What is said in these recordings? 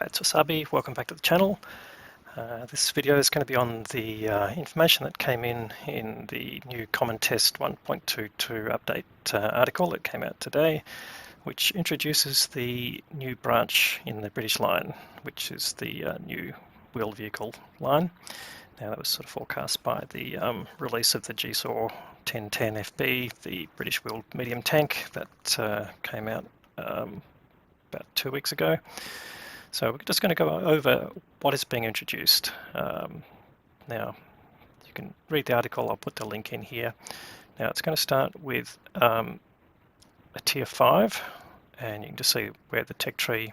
It's Wasabi. Welcome back to the channel. This video is going to be on the information that came in the new Common Test 1.22 update article that came out today, which introduces the new branch in the British line, which is the new wheeled vehicle line. Now that was sort of forecast by the release of the GSAW 1010 FB, the British wheeled medium tank that came out about 2 weeks ago. So we're just going to go over what is being introduced. Now, you can read the article, I'll put the link in here. Now it's going to start with a tier 5, and you can just see where the tech tree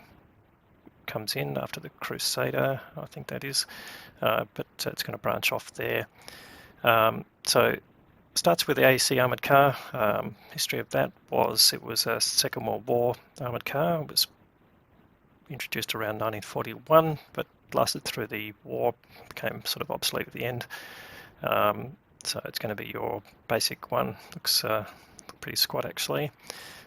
comes in after the Crusader, I think that is, but it's going to branch off there. So it starts with the AEC armoured car. History of that was it was a Second World War armoured car. It was introduced around 1941, but lasted through the war, became sort of obsolete at the end. So it's going to be your basic one. Looks pretty squat actually.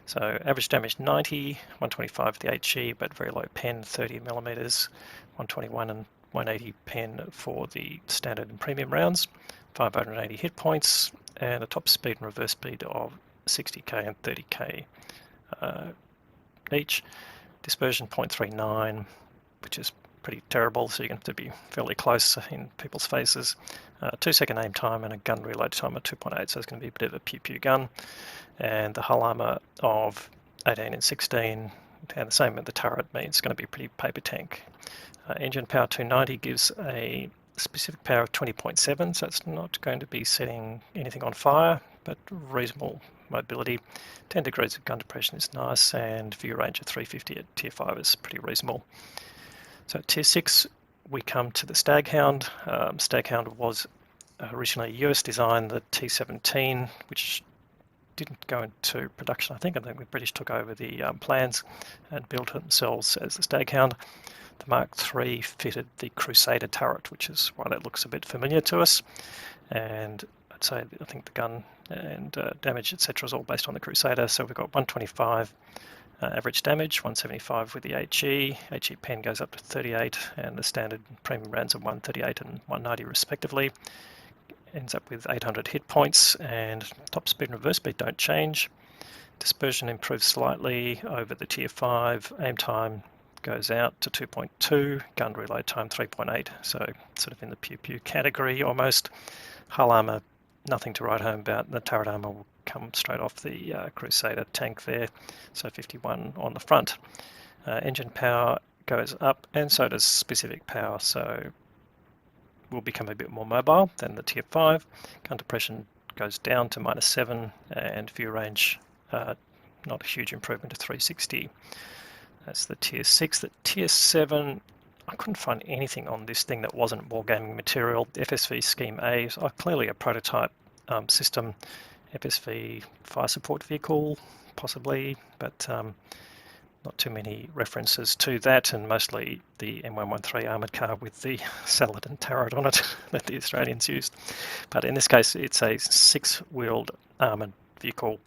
So average damage 90, 125 for the HE, but very low pen, 30 millimeters, 121 and 180 pen for the standard and premium rounds, 580 hit points, and a top speed and reverse speed of 60k and 30k each. Dispersion 0.39, which is pretty terrible, so you're going to have to be fairly close in people's faces. 2-second aim time and a gun reload time of 2.8, so it's going to be a bit of a pew-pew gun. And the hull armour of 18 and 16, and the same with the turret, means it's going to be a pretty paper tank. Engine power 290 gives a specific power of 20.7, so it's not going to be setting anything on fire, but reasonable mobility. 10 degrees of gun depression is nice, and view range of 350 at tier 5 is pretty reasonable. So at tier 6 we come to the Staghound. Staghound was originally a US design, the T17, which didn't go into production. I think the British took over the plans and built it themselves as the Staghound. The Mark III fitted the Crusader turret, which is why that looks a bit familiar to us. And I'd say I think the gun and damage, etc., is all based on the Crusader. So we've got 125 average damage, 175 with the HE. HE pen goes up to 38, and the standard premium rounds of 138 and 190 respectively. Ends up with 800 hit points, and top speed and reverse speed don't change. Dispersion improves slightly over the tier 5. Aim time goes out to 2.2. Gun reload time 3.8. So sort of in the pew-pew category almost. Hull armour, nothing to write home about. The turret armour will come straight off the Crusader tank there, so 51 on the front. Engine power goes up, and so does specific power, so will become a bit more mobile than the tier 5. Gun depression goes down to -7, and view range not a huge improvement to 360. That's the tier 6. The tier 7, I couldn't find anything on this thing that wasn't wargaming material. FSV Scheme A is clearly a prototype system. FSV fire support vehicle, possibly, but not too many references to that, and mostly the M113 armoured car with the Saladin turret on it that the Australians used. But in this case, it's a 6-wheeled armoured vehicle.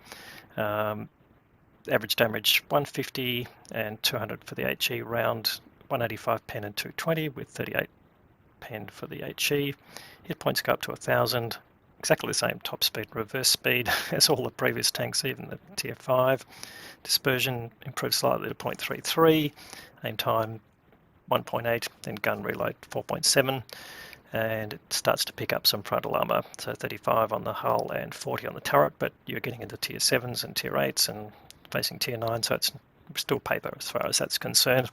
Average damage 150 and 200 for the HE round, 185 pen and 220 with 38 pen for the HE. Hit points go up to 1,000. Exactly the same top speed, reverse speed as all the previous tanks, even the tier 5. Dispersion improves slightly to 0.33. Aim time 1.8, then gun reload 4.7. And it starts to pick up some frontal armour, so 35 on the hull and 40 on the turret, but you're getting into tier 7s and tier 8s and facing tier 9, so it's still paper as far as that's concerned.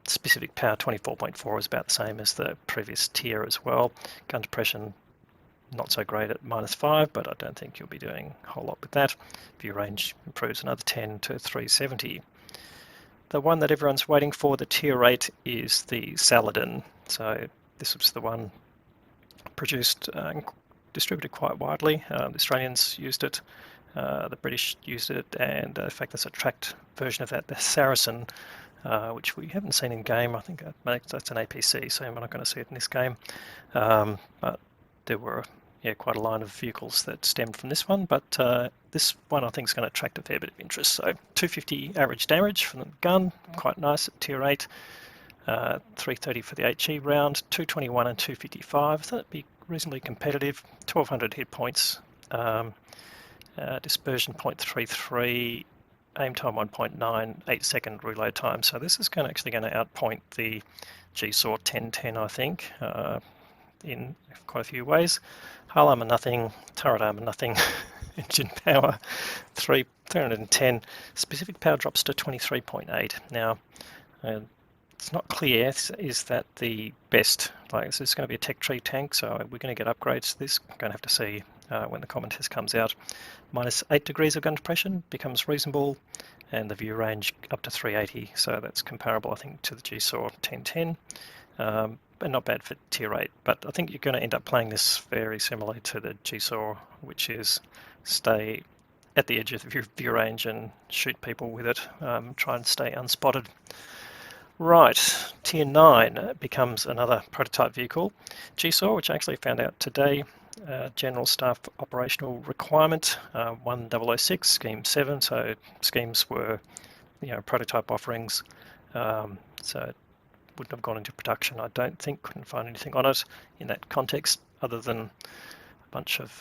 Specific power 24.4 is about the same as the previous tier as well. Gun depression not so great at -5, but I don't think you'll be doing a whole lot with that. View range improves another 10 to 370. The one that everyone's waiting for, the tier 8, is the Saladin. So this was the one produced and distributed quite widely. The Australians used it, the British used it, and in fact there's a tracked version of that, the Saracen, which we haven't seen in game. I think that's an APC, so we're not going to see it in this game. But there were quite a line of vehicles that stemmed from this one, but this one I think is going to attract a fair bit of interest. So 250 average damage from the gun, quite nice at tier 8. 330 for the HE round, 221 and 255, so that'd be reasonably competitive. 1200 hit points, dispersion 0.33, aim time 1.9, 8-second reload time. So this is actually going to outpoint the GSAW 1010, I think, in quite a few ways. Hull armor nothing, turret armor nothing, engine power 310, specific power drops to 23.8. Now, it's not clear, is that the best? Like, this is going to be a tech tree tank, so we're going to get upgrades to this. I'm going to have to see when the common test comes out. -8 degrees of gun depression becomes reasonable, and the view range up to 380, so that's comparable, I think, to the GSAW 1010. And not bad for tier 8, but I think you're going to end up playing this very similarly to the GSAW, which is stay at the edge of the view range and shoot people with it, try and stay unspotted. Right, tier 9 becomes another prototype vehicle. GSAW, which I actually found out today, General Staff Operational Requirement 1006, Scheme 7, so schemes were, prototype offerings, so it wouldn't have gone into production, I don't think. Couldn't find anything on it in that context other than a bunch of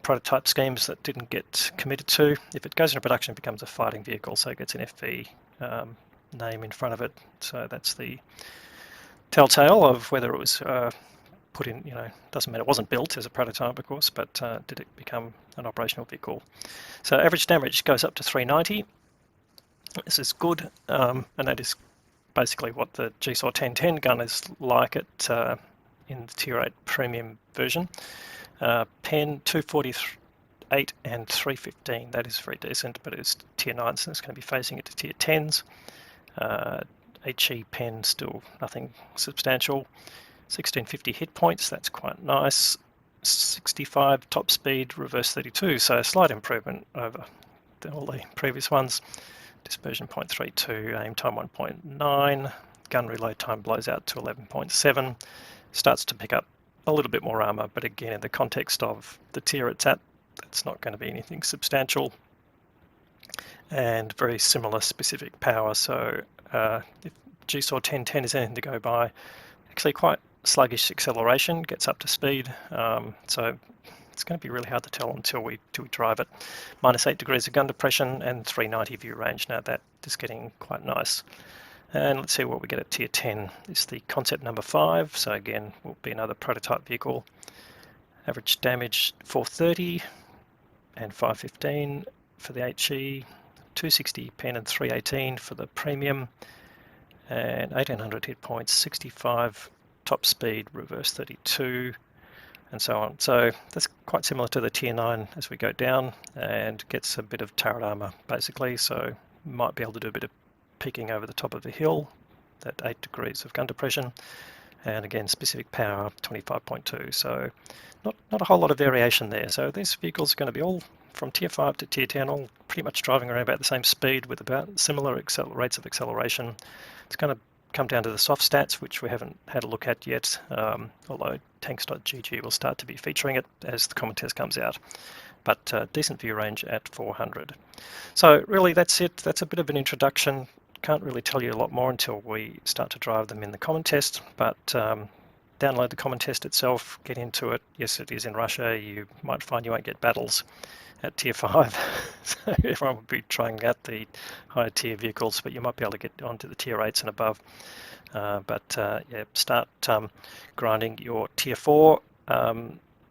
prototype schemes that didn't get committed to. If it goes into production, it becomes a fighting vehicle, so it gets an FV name in front of it, so that's the telltale of whether it was put in. Doesn't matter, it wasn't built as a prototype, of course, but did it become an operational vehicle? So average damage goes up to 390. This is good, and that is basically what the GSAW 1010 gun is like at in the tier 8 premium version. Pen 248 and 315, that is very decent, but it's tier 9, so it's going to be facing it to tier 10s. HE pen still nothing substantial. 1650 hit points, that's quite nice. 65 top speed, reverse 32, so a slight improvement over all the previous ones. Dispersion 0.32, aim time 1.9, gun reload time blows out to 11.7. Starts to pick up a little bit more armor, but again, in the context of the tier it's at, that's not going to be anything substantial. And very similar specific power, so if GSAW 1010 is anything to go by, actually quite sluggish acceleration, gets up to speed, so it's going to be really hard to tell until we drive it. -8 degrees of gun depression and 390 view range. Now that is getting quite nice. And let's see what we get at tier 10. It's the concept number 5, so again will be another prototype vehicle. Average damage 430 and 515 for the HE, 260 pen and 318 for the premium, and 1800 hit points, 65 top speed, reverse 32, and so on. So that's quite similar to the tier 9 as we go down, and gets a bit of turret armor basically, so might be able to do a bit of peeking over the top of the hill, that 8 degrees of gun depression, and again specific power 25.2, so not a whole lot of variation there. So these vehicles are going to be all from tier 5 to tier 10, all pretty much driving around about the same speed with about similar rates of acceleration. It's going to come down to the soft stats, which we haven't had a look at yet, although tanks.gg will start to be featuring it as the common test comes out. But decent view range at 400. So really that's it. That's a bit of an introduction. Can't really tell you a lot more until we start to drive them in the common test, but download the common test itself, get into it. Yes, it is in Russia. You might find you won't get battles at tier 5, so everyone will be trying out the higher tier vehicles, but you might be able to get onto the tier 8s and above. Yeah, start grinding your tier 4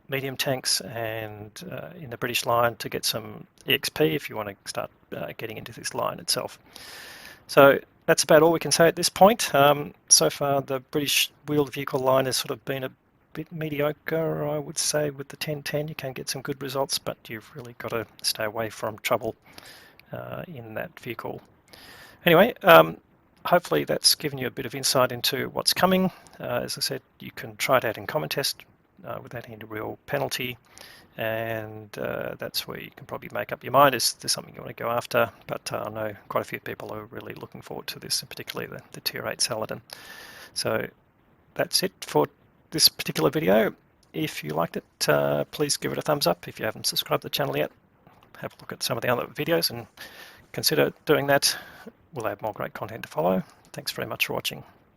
medium tanks and in the British line to get some EXP if you want to start getting into this line itself. So that's about all we can say at this point. So far the British wheeled vehicle line has sort of been a bit mediocre, I would say. With the 1010 you can get some good results, but you've really got to stay away from trouble in that vehicle. Anyway, hopefully that's given you a bit of insight into what's coming. As I said, you can try it out in common test without any real penalty, and that's where you can probably make up your mind. Is there something you want to go after? But I know quite a few people are really looking forward to this, and particularly the tier 8 Saladin. So that's it for this particular video. If you liked it, please give it a thumbs up. If you haven't subscribed to the channel yet, have a look at some of the other videos and consider doing that. We'll have more great content to follow. Thanks very much for watching.